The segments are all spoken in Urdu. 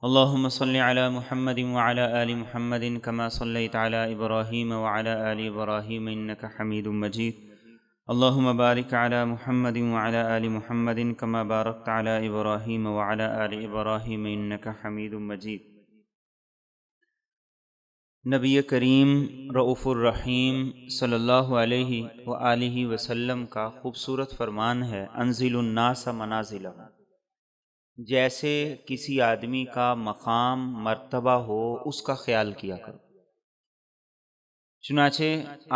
اللهم صل على محمد وعلى آل محمد كما صليت على إبراهيم وعلى آل إبراهيم إنك حميد مجيد. اللهم بارك على محمد وعلى آل محمد كما باركت على إبراهيم وعلى آل إبراهيم إنك حميد مجيد. نبی کریم رؤوف الرحیم صلی اللہ علیہ وآلہ وسلم کا خوبصورت فرمان ہے، انزل الناس منازلہ، جیسے کسی آدمی کا مقام مرتبہ ہو اس کا خیال کیا کرو۔ چنانچہ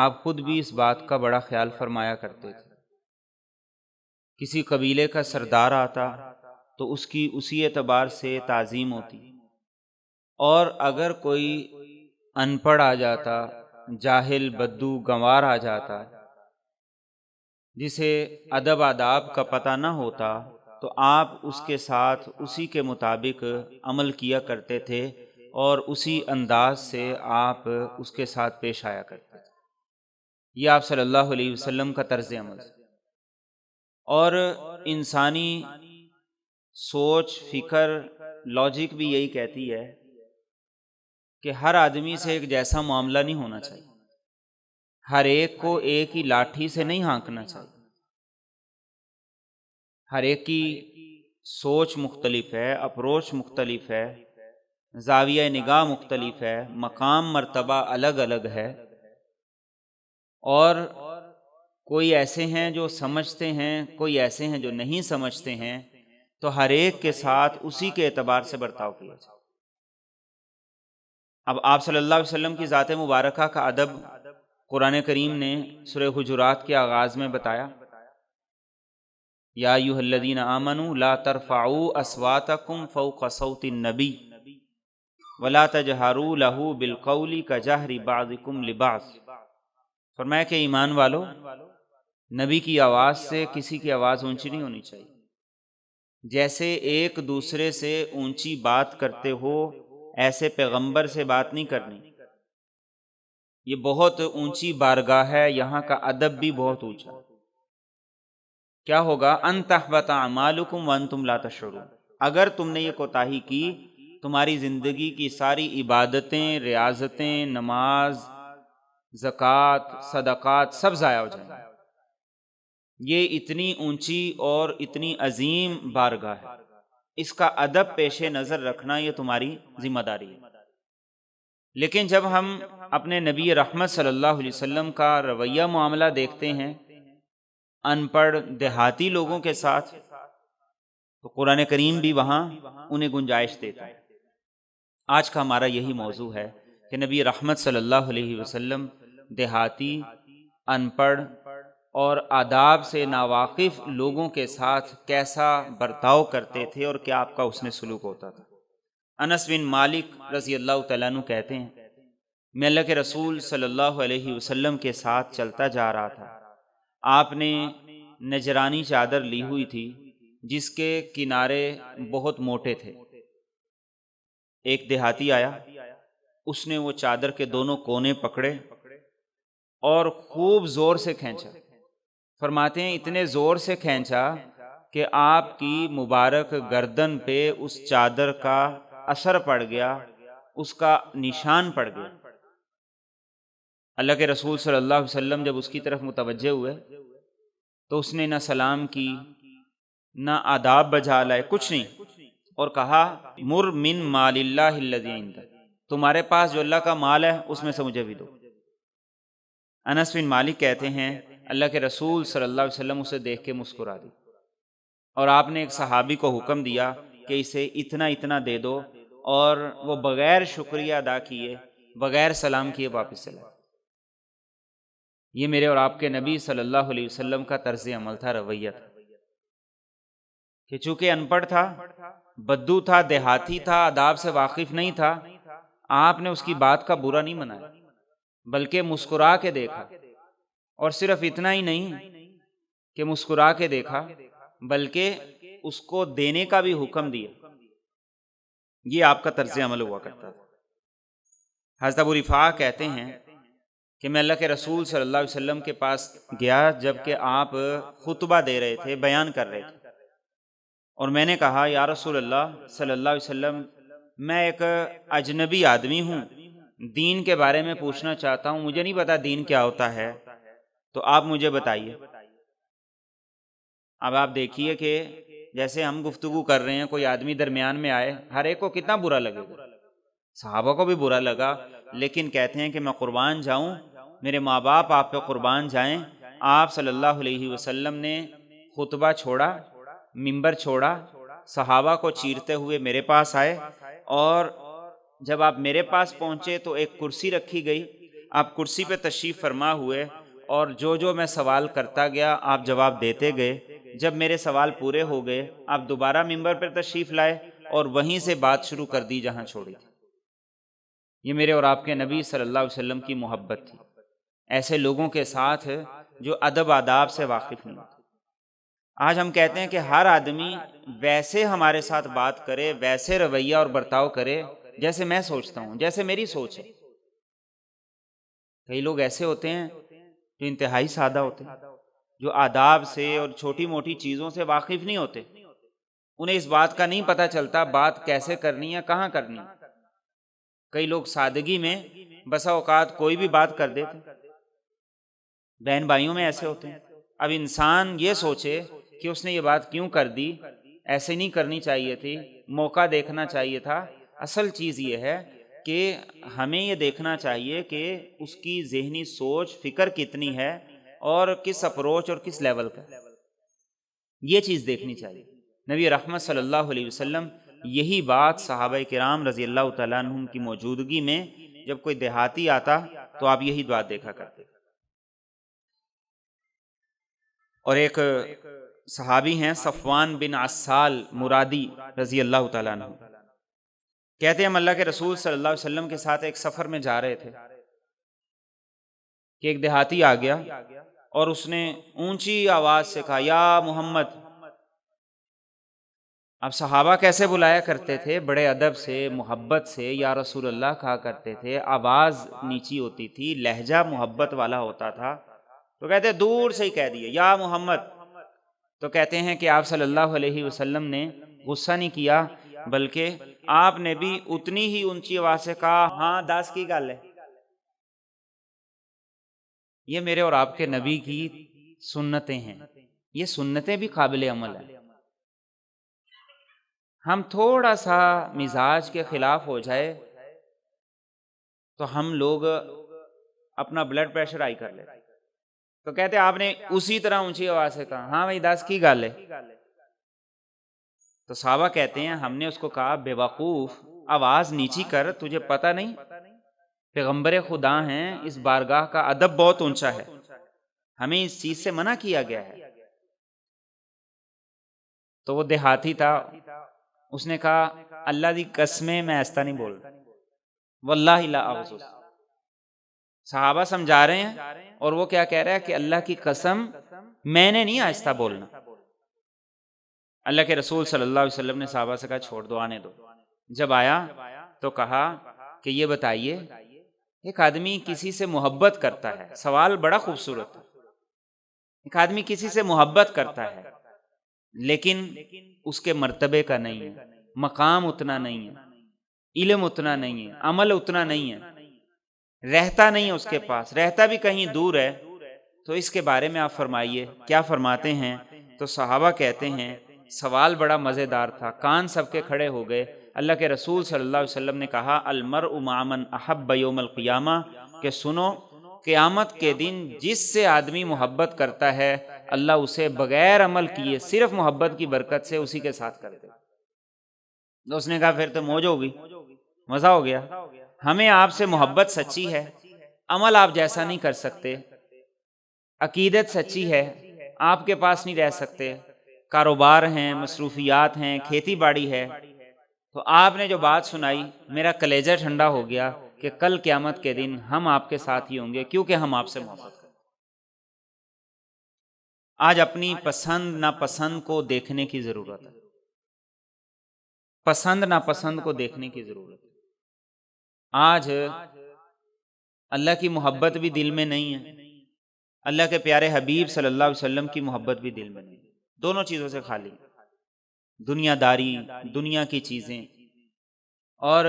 آپ خود بھی اس بات کا بڑا خیال فرمایا کرتے تھے۔ کسی قبیلے کا سردار آتا تو اس کی اسی اعتبار سے تعظیم ہوتی، اور اگر کوئی ان پڑھ آ جاتا، جاہل بدو گنوار آ جاتا، جسے ادب آداب کا پتہ نہ ہوتا، تو آپ اس کے ساتھ اسی کے مطابق عمل کیا کرتے تھے اور اسی انداز سے آپ اس کے ساتھ پیش آیا کرتے تھے۔ یہ آپ صلی اللہ علیہ وسلم کا طرز عمل ہے، اور انسانی سوچ، فکر، لاجک بھی یہی کہتی ہے کہ ہر آدمی سے ایک جیسا معاملہ نہیں ہونا چاہیے، ہر ایک کو ایک ہی لاٹھی سے نہیں ہانکنا چاہیے۔ ہر ایک کی سوچ مختلف ہے، اپروچ مختلف ہے، زاویہ نگاہ مختلف ہے، مقام مرتبہ الگ الگ ہے، اور کوئی ایسے ہیں جو سمجھتے ہیں، کوئی ایسے ہیں جو نہیں سمجھتے ہیں، تو ہر ایک کے ساتھ اسی کے اعتبار سے برتاؤ کیا جائے۔ اب آپ صلی اللہ علیہ وسلم کی ذات مبارکہ کا ادب قرآن کریم نے سورہ حجرات کے آغاز میں بتایا، یا ایھا الذین آمنوا لا ترفعوا اصواتکم فوق صوت النبی ولا تجہروا لہ بالقول کجہر بعضکم لبعض۔ فرمایا کہ ایمان والو، نبی کی آواز سے کسی کی آواز اونچی نہیں ہونی چاہیے، جیسے ایک دوسرے سے اونچی بات کرتے ہو ایسے پیغمبر سے بات نہیں کرنی۔ یہ بہت اونچی بارگاہ ہے، یہاں کا ادب بھی بہت اونچا ہے۔ کیا ہوگا؟ ان تحبط اعمالکم وانتم لا تشعرون، اگر تم نے یہ کوتاہی کی، تمہاری زندگی کی ساری عبادتیں، ریاضتیں، نماز، زکوٰۃ، صدقات سب ضائع ہو جائیں گے۔ یہ اتنی اونچی اور اتنی عظیم بارگاہ ہے، اس کا ادب پیش نظر رکھنا یہ تمہاری ذمہ داری ہے۔ لیکن جب ہم اپنے نبی رحمت صلی اللہ علیہ وسلم کا رویہ معاملہ دیکھتے ہیں ان پڑھ دیہاتی لوگوں کے ساتھ، تو قرآن کریم بھی وہاں انہیں گنجائش دیتا ہے۔ آج کا ہمارا یہی موضوع ہے کہ نبی رحمت صلی اللہ علیہ وسلم دیہاتی، ان پڑھ اور آداب سے ناواقف لوگوں کے ساتھ کیسا برتاؤ کرتے تھے اور کیا آپ کا اس میں سلوک ہوتا تھا۔ انس بن مالک رضی اللہ تعالیٰ عنہ کہتے ہیں، میں اللہ کے رسول صلی اللہ علیہ وسلم کے ساتھ چلتا جا رہا تھا، آپ نے نجرانی چادر لی ہوئی تھی جس کے کنارے بہت موٹے تھے۔ ایک دیہاتی آیا، اس نے وہ چادر کے دونوں کونے پکڑے اور خوب زور سے کھینچا۔ فرماتے ہیں اتنے زور سے کھینچا کہ آپ کی مبارک گردن پہ اس چادر کا اثر پڑ گیا، اس کا نشان پڑ گیا۔ اللہ کے رسول صلی اللہ علیہ وسلم جب اس کی طرف متوجہ ہوئے تو اس نے نہ سلام کی، نہ آداب بجا لائے، کچھ نہیں، اور کہا مر من مال اللہ الذی عندک، تمہارے پاس جو اللہ کا مال ہے اس میں سے مجھے بھی دو۔ انس بن مالک کہتے ہیں اللہ کے رسول صلی اللہ علیہ وسلم اسے دیکھ کے مسکرا دی، اور آپ نے ایک صحابی کو حکم دیا کہ اسے اتنا اتنا دے دو، اور وہ بغیر شکریہ ادا کیے، بغیر سلام کیے واپس چلا۔ یہ میرے اور آپ کے نبی صلی اللہ علیہ وسلم کا طرز عمل تھا، رویہ تھا، کہ چونکہ ان پڑھ تھا، بدو تھا، دیہاتی تھا، آداب سے واقف نہیں تھا، آپ نے اس کی بات کا برا نہیں منایا بلکہ مسکرا کے دیکھا، اور صرف اتنا ہی نہیں کہ مسکرا کے دیکھا بلکہ اس کو دینے کا بھی حکم دیا۔ یہ آپ کا طرز عمل ہوا کرتا تھا۔ حضرت ابو رفاع کہتے ہیں کہ میں اللہ کے رسول صلی اللہ علیہ وسلم کے پاس گیا جبکہ آپ خطبہ دے رہے تھے، بیان کر رہے تھے، اور میں نے کہا یا رسول اللہ صلی اللہ علیہ وسلم، میں ایک اجنبی آدمی ہوں، دین کے بارے میں پوچھنا چاہتا ہوں، مجھے نہیں پتا دین کیا ہوتا ہے، تو آپ مجھے بتائیے۔ اب آپ دیکھیے کہ جیسے ہم گفتگو کر رہے ہیں، کوئی آدمی درمیان میں آئے، ہر ایک کو کتنا برا لگے گا، صحابہ کو بھی برا لگا، لیکن کہتے ہیں کہ میں قربان جاؤں، میرے ماں باپ آپ پہ قربان جائیں، آپ صلی اللہ علیہ وسلم نے خطبہ چھوڑا، منبر چھوڑا، صحابہ کو چیرتے ہوئے میرے پاس آئے، اور جب آپ میرے پاس پہنچے تو ایک کرسی رکھی گئی، آپ کرسی پہ تشریف فرما ہوئے، اور جو میں سوال کرتا گیا آپ جواب دیتے گئے۔ جب میرے سوال پورے ہو گئے آپ دوبارہ منبر پر تشریف لائے اور وہیں سے بات شروع کر دی جہاں چھوڑی تھی۔ یہ میرے اور آپ کے نبی صلی اللہ علیہ وسلم کی محبت تھی، ایسے لوگوں کے ساتھ جو ادب آداب سے واقف نہیں ہوتے۔ آج ہم کہتے ہیں کہ ہر آدمی ویسے ہمارے ساتھ بات کرے، ویسے رویہ اور برتاؤ کرے جیسے میں سوچتا ہوں، جیسے میری سوچ ہے۔ کئی لوگ ایسے ہوتے ہیں جو انتہائی سادہ ہوتے ہیں، جو آداب سے اور چھوٹی موٹی چیزوں سے واقف نہیں ہوتے، انہیں اس بات کا نہیں پتہ چلتا بات کیسے کرنی ہے، کہاں کرنی ہے۔ کئی لوگ سادگی میں بسا اوقات کوئی بھی بات کر دیتے، بہن بھائیوں میں ایسے ہوتے ہیں۔ اب انسان یہ سوچے کہ اس نے یہ بات کیوں کر دی، ایسے نہیں کرنی چاہیے تھی، موقع دیکھنا چاہیے تھا۔ اصل چیز یہ ہے کہ ہمیں یہ دیکھنا چاہیے کہ اس کی ذہنی سوچ، فکر کتنی ہے اور کس اپروچ اور کس لیول کا، یہ چیز دیکھنی چاہیے۔ نبی رحمت صلی اللہ علیہ وسلم یہی بات صحابہ کرام رضی اللہ تعالیٰ عنہم کی موجودگی میں جب کوئی دیہاتی آتا تو آپ یہی بات دیکھا کرتے۔ اور ایک صحابی ہیں صفوان بن عسال مرادی رضی اللہ تعالیٰ عنہ، کہتے ہیں ہم اللہ کے رسول صلی اللہ علیہ وسلم کے ساتھ ایک سفر میں جا رہے تھے کہ ایک دیہاتی آ گیا اور اس نے اونچی آواز سے کہا یا محمد۔ اب صحابہ کیسے بلایا کرتے تھے؟ بڑے ادب سے، محبت سے یا رسول اللہ کہا کرتے تھے، آواز نیچی ہوتی تھی، لہجہ محبت والا ہوتا تھا، تو کہتے ہیں دور سے ہی کہہ دیے یا محمد۔ تو کہتے ہیں کہ آپ صلی اللہ علیہ وسلم نے غصہ نہیں کیا، بلکہ آپ نے بھی اتنی ہی اونچی آواز سے کہا ہاں دس کی گل ہے۔ یہ میرے اور آپ کے نبی کی سنتیں ہیں، یہ سنتیں بھی قابل عمل ہیں۔ ہم تھوڑا سا مزاج کے خلاف ہو جائے تو ہم لوگ اپنا بلڈ پریشر ہائی کر لیتے، تو کہتے آپ نے اسی طرح اونچی آواز سے کہا ہاں بھائی دس کی گل ہے۔ تو صحابہ کہتے ہیں ہم نے اس کو کہا بے وقوف، آواز نیچی کر، تجھے پتہ نہیں پیغمبر خدا ہیں، اس بارگاہ کا ادب بہت اونچا ہے، ہمیں اس چیز سے منع کیا گیا ہے۔ تو وہ دیہاتی تھا، اس نے کہا اللہ دی قسمیں میں ایسا نہیں بول رہا، واللہ لا اغضب۔ صحابہ سمجھا رہے ہیں اور وہ کیا کہہ رہا ہے کہ اللہ کی قسم میں نے نہیں آہستہ بولنا۔ اللہ کے رسول صلی اللہ علیہ وسلم نے صحابہ سے کہا چھوڑ دو، آنے دو۔ جب آیا تو کہا کہ یہ بتائیے ایک آدمی کسی سے محبت کرتا ہے، سوال بڑا خوبصورت ہے، ایک آدمی کسی سے محبت کرتا ہے لیکن اس کے مرتبے کا نہیں ہے، مقام اتنا نہیں ہے، علم اتنا نہیں ہے، عمل اتنا نہیں ہے، رہتا نہیں ہے اس کے پاس، رہتا بھی کہیں دور ہے، تو اس کے بارے میں آپ فرمائیے۔ کیا فرماتے ہیں؟ تو صحابہ کہتے ہیں سوال بڑا مزیدار تھا، کان سب کے کھڑے ہو گئے۔ اللہ کے رسول صلی اللہ علیہ وسلم نے کہا المرء مع من احب یوم القیامہ، کہ سنو قیامت کے دن جس سے آدمی محبت کرتا ہے اللہ اسے بغیر عمل کیے صرف محبت کی برکت سے اسی کے ساتھ کر دے۔ تو اس نے کہا پھر تو موج ہوگی، مزہ ہو گیا، ہمیں آپ سے محبت سچی ہے، عمل آپ جیسا نہیں کر سکتے، عقیدت سچی ہے، آپ کے پاس نہیں رہ سکتے، کاروبار ہیں، مصروفیات ہیں، کھیتی باڑی ہے، تو آپ نے جو بات سنائی میرا کلیجہ ٹھنڈا ہو گیا کہ کل قیامت کے دن ہم آپ کے ساتھ ہی ہوں گے کیونکہ ہم آپ سے محبت کرتے ہیں۔ آج اپنی پسند ناپسند کو دیکھنے کی ضرورت ہے، پسند ناپسند کو دیکھنے کی ضرورت ہے۔ آج اللہ کی محبت بھی دل میں نہیں ہے، اللہ کے پیارے حبیب صلی اللہ علیہ وسلم کی محبت بھی دل میں نہیں، دونوں چیزوں سے خالی، دنیا داری، دنیا کی چیزیں اور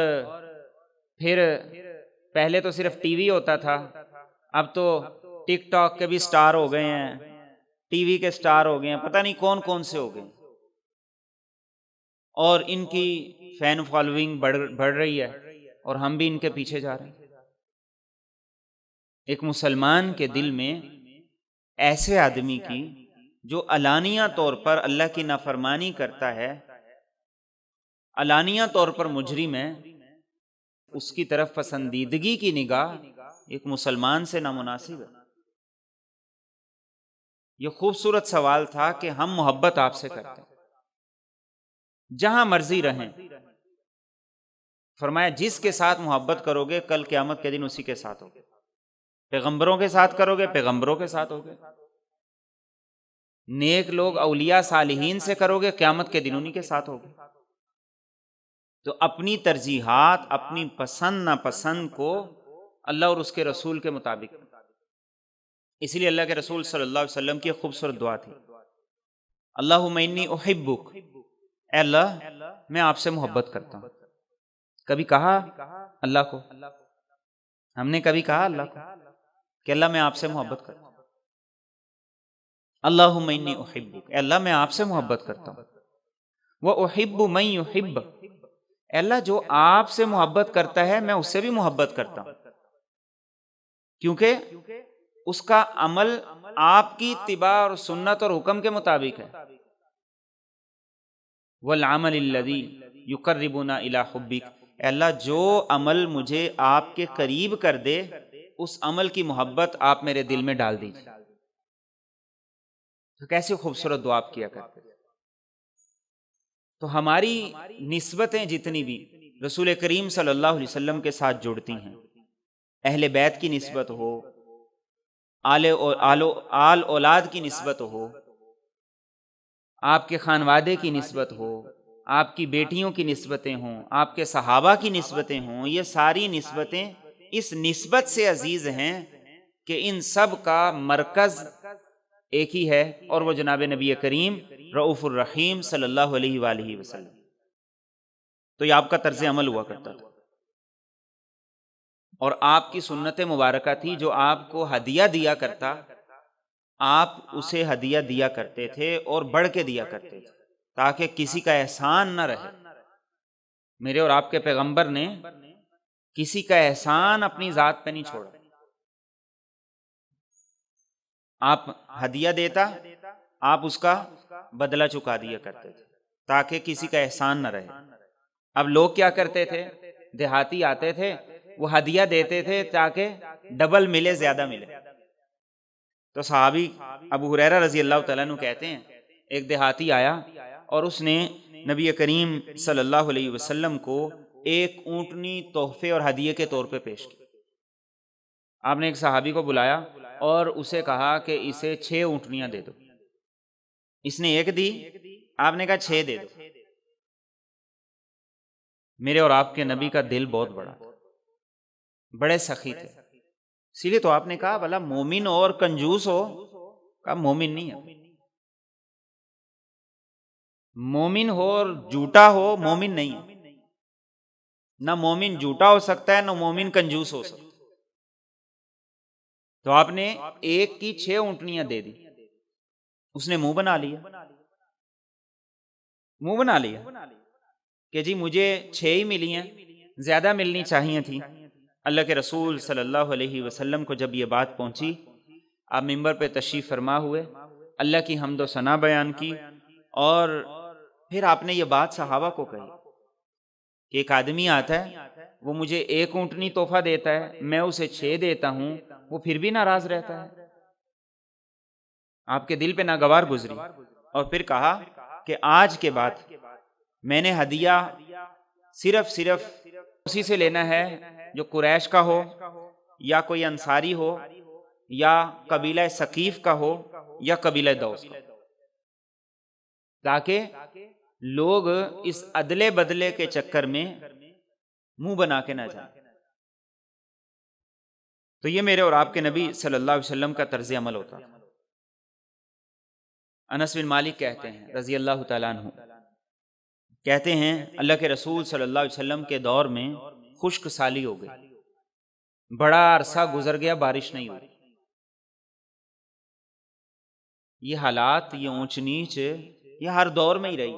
پھر پہلے تو صرف ٹی وی ہوتا تھا، اب تو ٹک ٹاک کے بھی سٹار ہو گئے ہیں، ٹی وی کے سٹار ہو گئے ہیں، پتہ نہیں کون کون سے ہو گئے، اور ان کی فین فالوئنگ بڑھ رہی ہے اور ہم بھی ان کے پیچھے جا رہے ہیں۔ ایک مسلمان کے دل میں ایسے آدمی کی جو علانیہ طور پر اللہ کی نافرمانی کرتا ہے، علانیہ طور پر مجرم ہے، اس کی طرف پسندیدگی کی نگاہ ایک مسلمان سے نامناسب ہے۔ یہ خوبصورت سوال تھا کہ ہم محبت آپ سے کرتے ہیں، جہاں مرضی رہیں، فرمایا جس کے ساتھ محبت کرو گے کل قیامت کے دن اسی کے ساتھ ہوگے، پیغمبروں کے ساتھ کرو گے پیغمبروں کے ساتھ ہوگے، نیک لوگ اولیاء صالحین سے کرو گے قیامت کے دن انہی کے ساتھ ہوگے۔ تو اپنی ترجیحات، اپنی پسند ناپسند کو اللہ اور اس کے رسول کے مطابق، اسی لیے اللہ کے رسول صلی اللہ علیہ وسلم کی ایک خوبصورت دعا تھی، اللہم انی احبک، اے اللہ میں آپ سے محبت کرتا ہوں۔ کبھی کہا اللہ کو؟ ہم نے کبھی کہا اللہ کو کہ اللہ میں آپ سے محبت کرتا ہوں؟ اللہم انی احبک، اے اللہ میں آپ سے محبت کرتا ہوں، وَأُحِبُّ مَن يُحِبُّ، اے اللہ جو آپ سے محبت کرتا ہے میں اس سے بھی محبت کرتا ہوں، کیونکہ اس کا عمل آپ کی اتباع اور سنت اور حکم کے مطابق ہے۔ وَالْعَمَلِ الَّذِي يُقَرِّبُنَا إِلَىٰ حُبِّكَ، اے اللہ جو عمل مجھے آپ کے قریب کر دے اس عمل کی محبت آپ میرے دل میں ڈال دیجیے۔ تو کیسی خوبصورت دعا آپ کیا کرتے ہیں۔ تو ہماری نسبتیں جتنی بھی رسول کریم صلی اللہ علیہ وسلم کے ساتھ جڑتی ہیں، اہل بیت کی نسبت ہو، آل اولاد کی نسبت ہو، آپ کے خانوادے کی نسبت ہو، آپ کی بیٹیوں کی نسبتیں ہوں، آپ کے صحابہ کی نسبتیں ہوں، یہ ساری نسبتیں اس نسبت سے عزیز ہیں کہ ان سب کا مرکز ایک ہی ہے، اور وہ جناب نبی کریم رؤوف الرحیم صلی اللہ علیہ وآلہ وسلم۔ تو یہ آپ کا طرز عمل ہوا کرتا تھا، اور آپ کی سنت مبارکہ تھی، جو آپ کو ہدیہ دیا کرتا آپ اسے ہدیہ دیا کرتے تھے اور بڑھ کے دیا کرتے تھے، تاکہ کسی کا احسان نہ رہے۔ میرے اور آپ کے پیغمبر نے کسی کا احسان اپنی ذات پہ نہیں چھوڑا۔ آپ ہدیہ دیتا، آپ اس کا بدلہ چکا دیا کرتے تھے تاکہ کسی کا احسان نہ رہے۔ اب لوگ کیا کرتے تھے؟ دیہاتی آتے تھے، وہ ہدیہ دیتے تھے تاکہ ڈبل ملے، زیادہ ملے۔ تو صحابی ابو ہریرہ رضی اللہ تعالیٰ عنہ کہتے ہیں ایک دیہاتی آیا اور اس نے نبی کریم صلی اللہ علیہ وسلم کو ایک اونٹنی تحفے اور ہدیے کے طور پہ پیش کی۔ آپ نے ایک صحابی کو بلایا اور اسے کہا کہ اسے 6 اونٹنیاں دے دو۔ اس نے ایک دی، آپ نے کہا 6 دے دو۔ میرے اور آپ کے نبی کا دل بہت بڑا تھا، بڑے سخی تھے، اسی لیے تو آپ نے کہا بھلا مومن اور کنجوس ہو، کہا مومن نہیں ہے، مومن ہو اور جھوٹا ہو مومن نہیں ہے، نہ مومن جھوٹا ہو سکتا ہے نہ مومن کنجوس ہو سکتا ہے۔ تو آپ نے ایک کی 6 اونٹنیاں دے دی، اس نے منہ بنا لیا کہ جی مجھے 6 ہی ملی ہیں، زیادہ ملنی چاہیے تھی۔ اللہ کے رسول صلی اللہ علیہ وسلم کو جب یہ بات پہنچی، آپ ممبر پہ تشریف فرما ہوئے، اللہ کی حمد و ثنا بیان کی، اور پھر آپ نے یہ بات صحابہ کو کہی کہ ایک آدمی آتا ہے، وہ مجھے 1 اونٹنی تحفہ دیتا ہے، میں اسے 6 دیتا ہوں، وہ پھر بھی ناراض رہتا ہے۔ آپ کے دل پہ ناگوار گزری، اور پھر کہا کہ آج کے بعد میں نے ہدیہ صرف اسی سے لینا ہے جو قریش کا ہو، یا کوئی انصاری ہو، یا قبیلہ ثقیف کا ہو، یا قبیلہ دوس کا، تاکہ لوگ اس عدلے بدلے کے چکر میں منہ بنا کے نہ جائیں۔ تو یہ میرے اور آپ کے نبی صلی اللہ علیہ وسلم کا طرز عمل ہوتا تھا۔ انس بن مالک کہتے ہیں رضی اللہ تعالیٰ عنہ کہتے ہیں اللہ کے رسول صلی اللہ علیہ وسلم کے دور میں خشک سالی ہو گئی، بڑا عرصہ گزر گیا، بارش نہیں ہوئی۔ یہ حالات، یہ اونچ نیچ، یہ ہر دور میں ہی رہی۔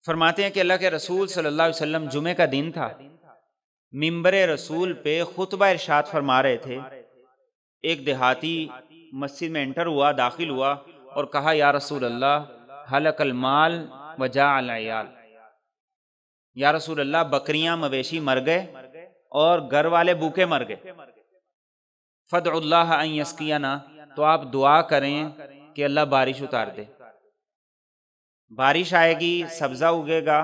فرماتے ہیں کہ اللہ کے رسول صلی اللہ علیہ وسلم جمعے کا دن تھا، منبر رسول پہ خطبہ ارشاد فرما رہے تھے۔ ایک دیہاتی مسجد میں انٹر ہوا، داخل ہوا اور کہا یا رسول اللہ ہلک المال وجاع العیال، یا رسول اللہ بکریاں مویشی مر گئے اور گھر والے بھوکے مر گئے، فادعوا اللہ ان یسقینا، تو آپ دعا کریں کہ اللہ بارش اتار دے۔ بارش آئے گی، سبزہ اگے گا،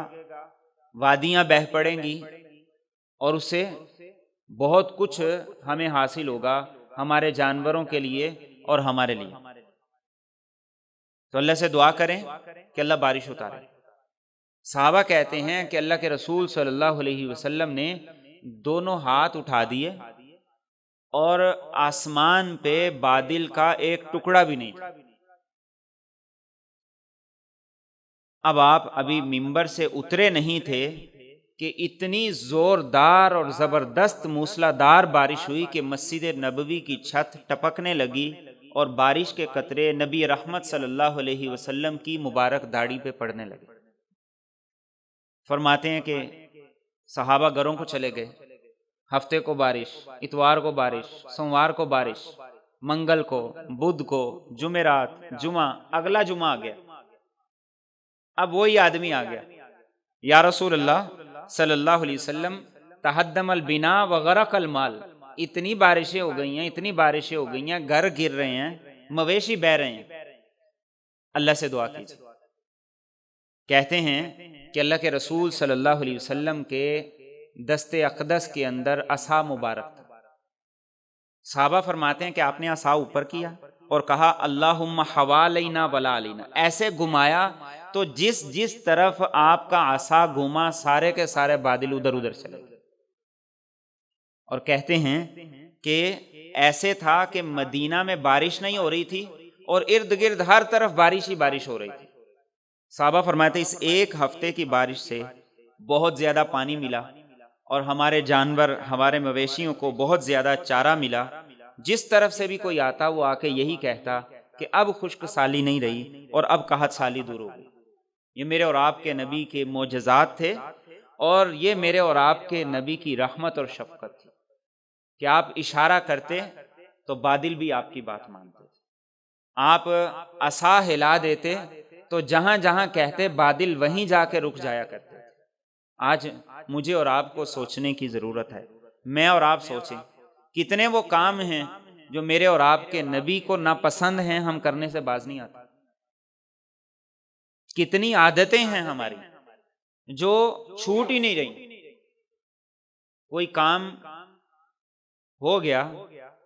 وادیاں بہہ پڑیں گی اور اس سے بہت کچھ ہمیں حاصل ہوگا، ہمارے جانوروں کے لیے اور ہمارے لیے۔ تو اللہ سے دعا کریں کہ اللہ بارش اتارے۔ صحابہ کہتے ہیں کہ اللہ کے رسول صلی اللہ علیہ وسلم نے دونوں ہاتھ اٹھا دیے اور آسمان پہ بادل کا ایک ٹکڑا بھی نہیں تھا۔ اب آپ ابھی منبر سے اترے نہیں تھے کہ اتنی زوردار اور زبردست موسلادھار بارش ہوئی کہ مسجد نبوی کی چھت ٹپکنے لگی اور بارش کے قطرے نبی رحمت صلی اللہ علیہ وسلم کی مبارک داڑھی پہ پڑنے لگے۔ فرماتے ہیں کہ صحابہ گھروں کو چلے گئے، ہفتے کو بارش، اتوار کو بارش، سوموار کو بارش، منگل کو، بدھ کو، جمعرات، جمعہ، اگلا جمعہ آ گیا۔ اب وہی آدمی آ گیا، یا رسول اللہ صلی اللہ علیہ وسلم تہدم البنا وغرق المال، اتنی بارشیں ہو گئی ہیں، اتنی بارشیں ہو گئی ہیں، گھر گر رہے ہیں، مویشی بہہ رہے ہیں، اللہ سے دعا کیجیے۔ کہتے ہیں کہ اللہ کے رسول صلی اللہ علیہ وسلم کے دست اقدس کے اندر عصا مبارک تھا۔ صحابہ فرماتے ہیں کہ آپ نے عصا اوپر کیا اور کہا اللہم حوالینا ولا علینا، ایسے گھمایا تو جس جس طرف آپ کا عصا گھوما سارے کے سارے بادل ادھر ادھر چلے گئے۔ اور کہتے ہیں کہ ایسے تھا کہ مدینہ میں بارش نہیں ہو رہی تھی اور ارد گرد ہر طرف بارش ہی بارش ہو رہی تھی۔ صحابہ فرماتے ہیں اس ایک ہفتے کی بارش سے بہت زیادہ پانی ملا اور ہمارے جانور، ہمارے مویشیوں کو بہت زیادہ چارہ ملا۔ جس طرف سے بھی کوئی آتا وہ آ کے یہی کہتا کہ اب خشک سالی نہیں رہی اور اب قحط سالی دور ہو گئی۔ یہ میرے اور آپ کے نبی کے معجزات تھے اور یہ میرے اور آپ کے نبی کی رحمت اور شفقت تھی کہ آپ اشارہ کرتے تو بادل بھی آپ کی بات مانتے تھے، آپ عصا ہلا دیتے تو جہاں جہاں کہتے بادل وہیں جا کے رک جایا کرتے تھے۔ آج مجھے اور آپ کو سوچنے کی ضرورت ہے، میں اور آپ سوچیں کتنے وہ کام ہیں جو میرے اور آپ کے نبی کو ناپسند ہیں، ہم کرنے سے باز نہیں آتے۔ کتنی عادتیں ہیں ہماری جو چھوٹ ہی نہیں رہی۔ کوئی کام ہو گیا،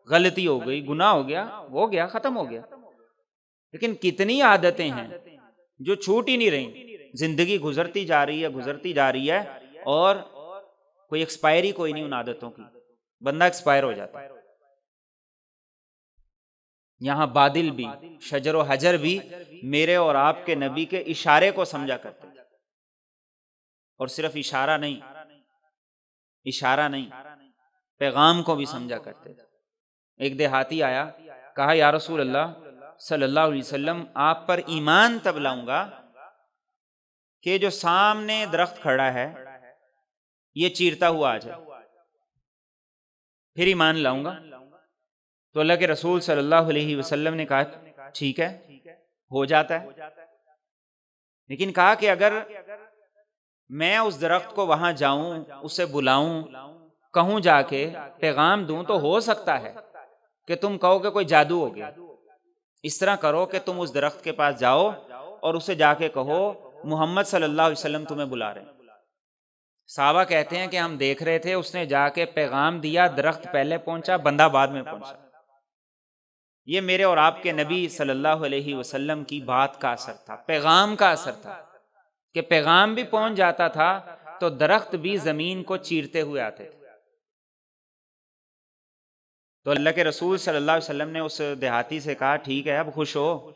غلطی ہو گئی، گناہ ہو گیا ختم ہو گیا، لیکن کتنی عادتیں ہیں جو چھوٹ ہی نہیں رہی۔ زندگی گزرتی جا رہی ہے اور کوئی ایکسپائری کوئی نہیں ان عادتوں کی، بندہ ایکسپائر ہو جاتا ہے۔ یہاں بادل بھی، شجر و حجر بھی میرے اور آپ کے نبی کے اشارے کو سمجھا کرتے تھے، اور صرف اشارہ نہیں، پیغام کو بھی سمجھا کرتے تھے۔ ایک دیہاتی آیا، کہا یا رسول اللہ صلی اللہ علیہ وسلم آپ پر ایمان تب لاؤں گا کہ جو سامنے درخت کھڑا ہے یہ چیرتا ہوا آ جائے، پھر ایمان لاؤں گا۔ تو اللہ کے رسول صلی اللہ علیہ وسلم نے کہا ٹھیک ہے، ہو جاتا ہے، لیکن کہا کہ اگر میں اس درخت کو وہاں جاؤں، اسے بلاؤں، کہوں جا کے پیغام دوں، تو ہو سکتا ہے کہ تم کہو کہ کوئی جادو ہو گیا۔ اس طرح کرو کہ تم اس درخت کے پاس جاؤ اور اسے جا کے کہو محمد صلی اللہ علیہ وسلم تمہیں بلا رہے ہیں۔ صحابہ کہتے ہیں کہ ہم دیکھ رہے تھے، اس نے جا کے پیغام دیا، درخت پہلے پہنچا، بندہ بعد میں پہنچا۔ یہ میرے اور آپ کے نبی صلی اللہ علیہ وسلم کی بات کا اثر تھا، پیغام کا اثر تھا کہ پیغام بھی پہنچ جاتا تھا تو درخت بھی زمین کو چیرتے ہوئے آتے تھے۔ تو اللہ کے رسول صلی اللہ علیہ وسلم نے اس دیہاتی سے کہا ٹھیک ہے اب خوش ہو؟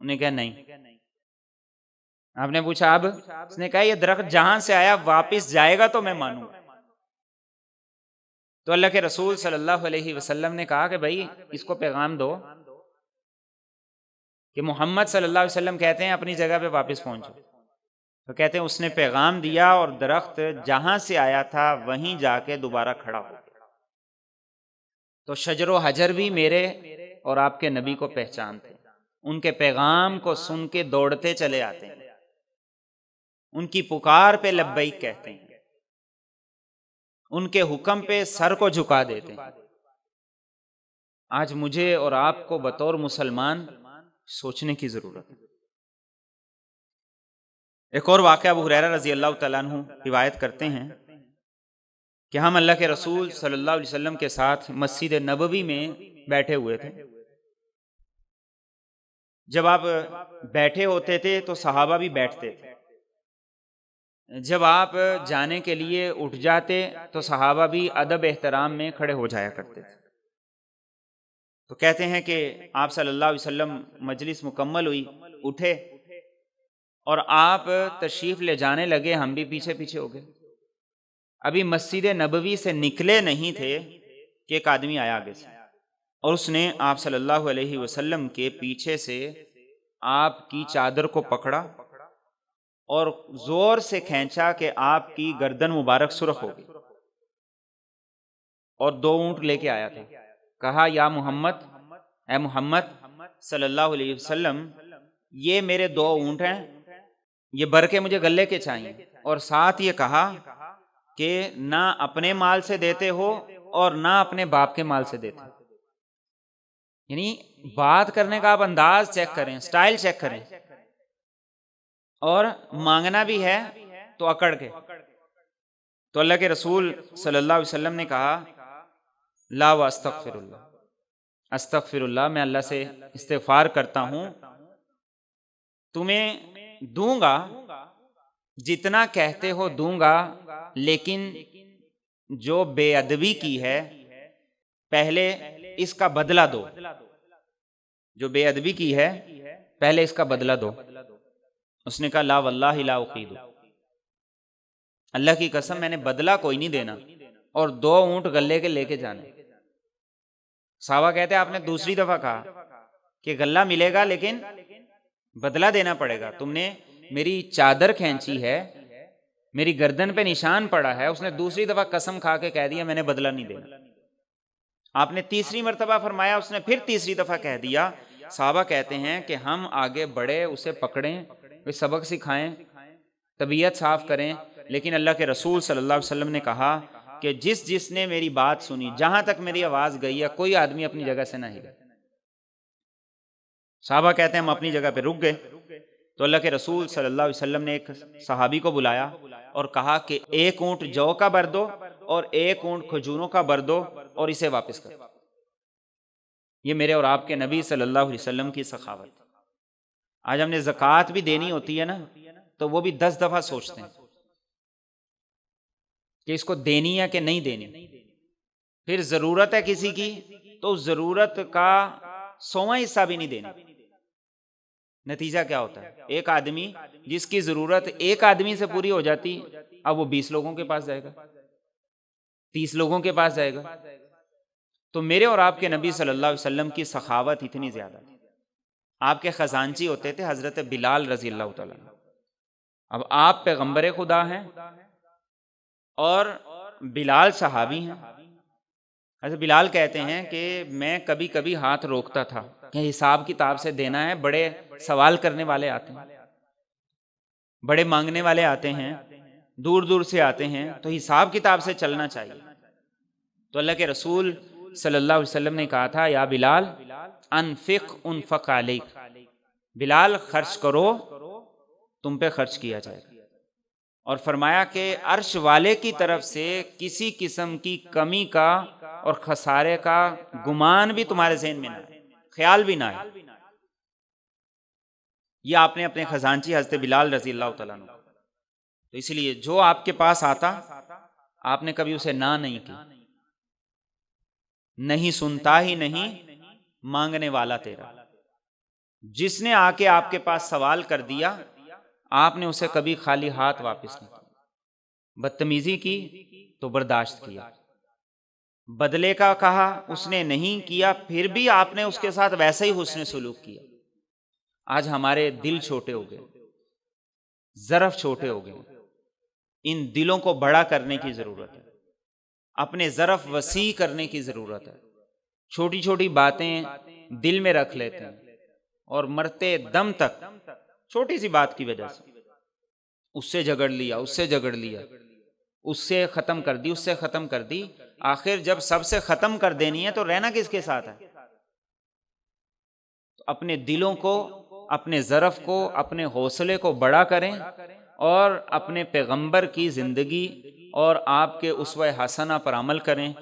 انہیں کہا نہیں، آپ نے پوچھا اب؟ اس نے کہا یہ درخت جہاں سے آیا واپس جائے گا تو میں مانوں گا۔ تو اللہ کے رسول صلی اللہ علیہ وسلم نے کہا کہ بھائی اس کو پیغام دو کہ محمد صلی اللہ علیہ وسلم کہتے ہیں اپنی جگہ پہ واپس پہنچو۔ تو کہتے ہیں اس نے پیغام دیا اور درخت جہاں سے آیا تھا وہیں جا کے دوبارہ کھڑا ہو گیا۔ تو شجر و حجر بھی میرے اور آپ کے نبی کو پہچانتے ہیں، ان کے پیغام کو سن کے دوڑتے چلے آتے ہیں، ان کی پکار پہ لبیک کہتے ہیں، ان کے حکم پہ سر کو جھکا دیتے ہیں۔ آج مجھے اور آپ کو بطور مسلمان سوچنے کی ضرورت ہے۔ ایک اور واقعہ ابو ہریرہ رضی اللہ تعالیٰ عنہ روایت کرتے ہیں کہ ہم اللہ کے رسول صلی اللہ علیہ وسلم کے ساتھ مسجد نبوی میں بیٹھے ہوئے تھے۔ جب آپ بیٹھے ہوتے تھے تو صحابہ بھی بیٹھتے تھے، جب آپ جانے کے لیے اٹھ جاتے تو صحابہ بھی ادب احترام میں کھڑے ہو جایا کرتے تھے۔ تو کہتے ہیں کہ آپ صلی اللہ علیہ وسلم مجلس مکمل ہوئی، اٹھے اور آپ تشریف لے جانے لگے، ہم بھی پیچھے پیچھے ہو گئے۔ ابھی مسجد نبوی سے نکلے نہیں تھے کہ ایک آدمی آیا آگے سے اور اس نے آپ صلی اللہ علیہ وسلم کے پیچھے سے آپ کی چادر کو پکڑا اور زور سے کھینچا کہ آپ کی گردن مبارک سرخ ہو گئی، اور 2 اونٹ لے کے آیا تھا۔ کہا یا محمد، اے محمد صلی اللہ علیہ وسلم، یہ میرے 2 اونٹ ہیں، یہ بھر کے مجھے گلے کے چاہیے، اور ساتھ یہ کہا کہ نہ اپنے مال سے دیتے ہو اور نہ اپنے باپ کے مال سے دیتے ہو۔ یعنی بات کرنے کا آپ انداز چیک کریں، سٹائل چیک کریں، اور مانگنا بھی ہے تو اکڑ کے۔ تو اللہ کے رسول صلی اللہ علیہ وسلم نے کہا لا واستغفر اللہ، استغفر اللہ، میں اللہ سے استغفار کرتا ہوں، تمہیں دوں گا جتنا کہتے ہو دوں گا، لیکن جو بے ادبی کی ہے پہلے اس کا بدلہ دو، جو بے ادبی کی ہے پہلے اس کا بدلہ دو۔ اس نے کہا لا واللہ لا اقید، اللہ کی قسم میں نے بدلہ کوئی نہیں دینا، اور 2 اونٹ گلے کے لے کے جانے۔ صحابہ کہتے ہیں آپ نے دوسری دفعہ کہا کہ غلہ ملے گا لیکن بدلہ دینا پڑے گا، تم نے میری چادر کھینچی ہے، میری گردن پہ نشان پڑا ہے۔ اس نے دوسری دفعہ قسم کھا کے کہہ دیا میں نے بدلہ نہیں دینا۔ آپ نے تیسری مرتبہ فرمایا، اس نے پھر تیسری دفعہ کہہ دیا۔ صحابہ کہتے ہیں کہ ہم آگے بڑھے، اسے پکڑیں، کوئی سبق سکھائیں، طبیعت صاف کریں، لیکن اللہ کے رسول صلی اللہ علیہ وسلم نے کہا کہ جس نے میری بات سنی، جہاں تک میری آواز گئی ہے، کوئی آدمی اپنی جگہ سے نہ ہلے۔ صحابہ کہتے ہیں ہم اپنی جگہ پہ رک گئے۔ تو اللہ کے رسول صلی اللہ علیہ وسلم نے ایک صحابی کو بلایا اور کہا کہ 1 اونٹ جو کا بھر دو اور 1 اونٹ کھجوروں کا بھر دو اور اسے واپس کر۔ یہ میرے اور آپ کے نبی صلی اللہ علیہ وسلم کی سخاوت۔ آج ہم نے زکوٰۃ بھی دینی ہوتی ہے نا، تو وہ بھی 10 دفعہ سوچتے ہیں کہ اس کو دینی ہے کہ نہیں دینی۔ پھر ضرورت ہے کسی کی تو اس ضرورت کا 100واں حصہ بھی نہیں دینی۔ نتیجہ کیا ہوتا ہے؟ ایک آدمی جس کی ضرورت ایک آدمی سے پوری ہو جاتی، اب وہ 20 لوگوں کے پاس جائے گا، 30 لوگوں کے پاس جائے گا۔ تو میرے اور آپ کے نبی صلی اللہ علیہ وسلم کی سخاوت اتنی زیادہ تھی۔ آپ کے خزانچی ہوتے تھے حضرت بلال رضی اللہ تعالیٰ عنہ۔ اب آپ پیغمبر خدا ہیں اور بلال صحابی ہیں۔ حضرت بلال کہتے ہیں کہ میں کبھی کبھی ہاتھ روکتا تھا کہ حساب کتاب سے دینا ہے، بڑے سوال کرنے والے آتے ہیں، بڑے مانگنے والے آتے ہیں، دور دور سے آتے ہیں، تو حساب کتاب سے چلنا چاہیے۔ تو اللہ کے رسول صلی اللہ علیہ وسلم نے کہا تھا یا بلال انفق انفق علیک، بلال خرچ کرو تم پہ خرچ کیا جائے گا، اور فرمایا کہ عرش والے کی طرف سے کسی قسم کی کمی کا اور خسارے کا گمان بھی تمہارے ذہن میں نہ آئے، خیال بھی نہ آئے۔ یہ آپ نے اپنے خزانچی حضرت بلال رضی اللہ تعالیٰ عنہ۔ تو اس لیے جو آپ کے پاس آتا آپ نے کبھی اسے نہ نہیں کی، نہیں سنتا ہی نہیں مانگنے والا تیرا۔ جس نے آ کے آپ کے پاس سوال کر دیا آپ نے اسے کبھی خالی ہاتھ واپس نہیں کیا، بدتمیزی کی تو برداشت کیا، بدلے کا کہا اس نے نہیں کیا، پھر بھی آپ نے اس کے ساتھ ویسا ہی حسن سلوک کیا۔ آج ہمارے دل چھوٹے ہو گئے، ظرف چھوٹے ہو گئے، ان دلوں کو بڑا کرنے کی ضرورت ہے، اپنے ظرف وسیع کرنے کی ضرورت ہے۔ چھوٹی چھوٹی باتیں دل میں رکھ لیتے ہیں اور مرتے دم تک چھوٹی سی بات کی وجہ سے اس سے جھگڑ لیا، اس سے جھگڑ لیا، اس سے ختم کر دی، اس سے ختم کر دی، آخر جب سب سے ختم کر دینی ہے تو رہنا کس کے ساتھ ہے؟ تو اپنے دلوں کو، اپنے ظرف کو، اپنے حوصلے کو بڑا کریں اور اپنے پیغمبر کی زندگی اور آپ کے اسوہ حسنہ پر عمل کریں۔